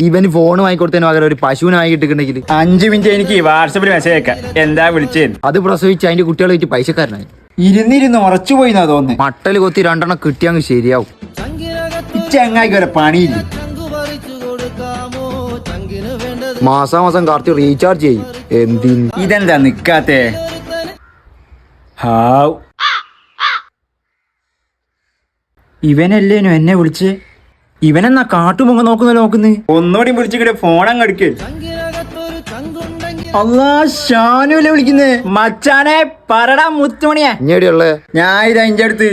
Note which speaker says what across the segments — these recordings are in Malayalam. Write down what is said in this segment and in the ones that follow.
Speaker 1: ഇവന് ഫോൺ വാങ്ങിക്കൊടുത്തതിന് പകരം ഒരു പശുവിനെ വാങ്ങിയിട്ടുണ്ടെങ്കിൽ
Speaker 2: 5 മിനിറ്റ് എനിക്ക് വാട്സപ്പിൽ മെസ്സേജ് അയക്കാം. എന്താ വിളിച്ചത്?
Speaker 1: അത് പ്രസവിച്ച് അതിന്റെ കുട്ടികളെ വെച്ച് പൈസക്കാരനായി.
Speaker 2: ഇരുന്നിരുന്ന് ഉറച്ചു പോയിന്നാ തോന്നുന്നു.
Speaker 1: മട്ടല് കൊത്തി 2 കിട്ടിയാൽ ശരിയാവും.
Speaker 2: ചങ്ങായിക്ക് വരെ പണിയില്ല.
Speaker 1: മാസാമാസം കാർത്തി റീചാർജ് ചെയ്യും. എന്തിന്
Speaker 2: ഇതെന്താ നിക്കാത്തേ? ഹാവ്, ഇവനല്ലേനു എന്നെ വിളിച്ച്. ഇവനെന്നാ കാട്ടുമുങ്ങ നോക്കുന്നേ. ഒന്നുകൂടി വിളിച്ചിട്ട് ഫോൺ അങ്ങ് എടുക്ക്. അല്ലാ, ഷാനുല്ലേ വിളിക്കുന്നേ. മച്ചാനെ പറടാ മുത്തുമണിയാ.
Speaker 1: ഇഞ്ഞെടിയുള്ളേ?
Speaker 2: ഞാൻ ഇതാ ഇന്റെ അടുത്ത്.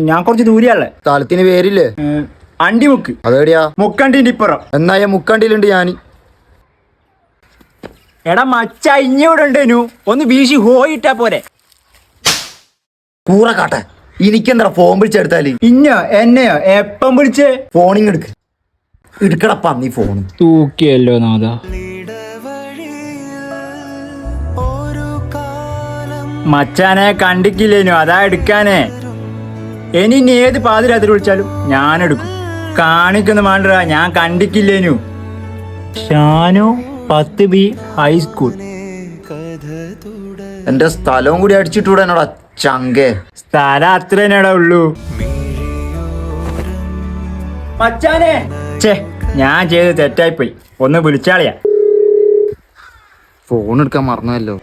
Speaker 2: ഞാൻ കുറച്ച് ദൂരെയല്ലേ.
Speaker 1: സ്ഥലത്തിന് പേരില്ലേ?
Speaker 2: അണ്ടിമുക്ക്.
Speaker 1: അതെവിടെയാ?
Speaker 2: മുക്കണ്ടിന്റെ ഇപ്പുറം.
Speaker 1: എന്നാ മുക്കണ്ടിയിലുണ്ട് ഞാൻ.
Speaker 2: എടാ മച്ച, ഇഞ്ഞവിടെ ഉണ്ടേനു. ഒന്ന് വീശി ഹോയിട്ടാ പോരെ.
Speaker 1: കൂറ കാട്ടെ, എനിക്കെന്താ ഫോൺ വിളിച്ചെടുത്താല്?
Speaker 2: ഇഞ്ഞോ എന്നെയോ എപ്പം വിളിച്ചേ?
Speaker 1: ഫോണിങ് എടുക്കടപ്പാ നീ ഫോൺ.
Speaker 2: തൂക്കിയല്ലോ നാഥ. മച്ചാനെ കണ്ടിക്കില്ലേനു, അതാ എടുക്കാനേ. ഇനി ഏത് പാതിരാത്രി വിളിച്ചാലും ഞാൻ എടുക്കും. കാണിക്കൊന്നും വേണ്ട, ഞാൻ കണ്ടിക്കില്ലേനു. Shanu 10B high school.
Speaker 1: എന്റെ സ്ഥലവും കൂടി അടിച്ചിട്ടൂടെ എന്നോടാ ചങ്കേ.
Speaker 2: സ്ഥലം അത്ര തന്നെയാടാ ഉള്ളൂ മച്ചാനെ. ചേ, ഞാൻ ചെയ്ത് തെറ്റായിപ്പോയി. ഒന്ന് വിളിച്ചാളിയാ.
Speaker 1: ഫോൺ എടുക്കാൻ മറന്നല്ലോ.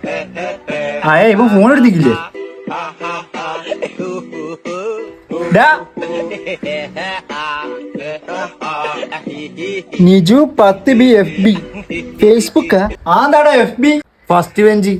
Speaker 2: ഇവ ഫോൺ എടുത്തിക്കില്ലേ? നിജു 10B FB ഫേസ്ബുക്കാ? ആന്താടാ FB?
Speaker 1: First bench.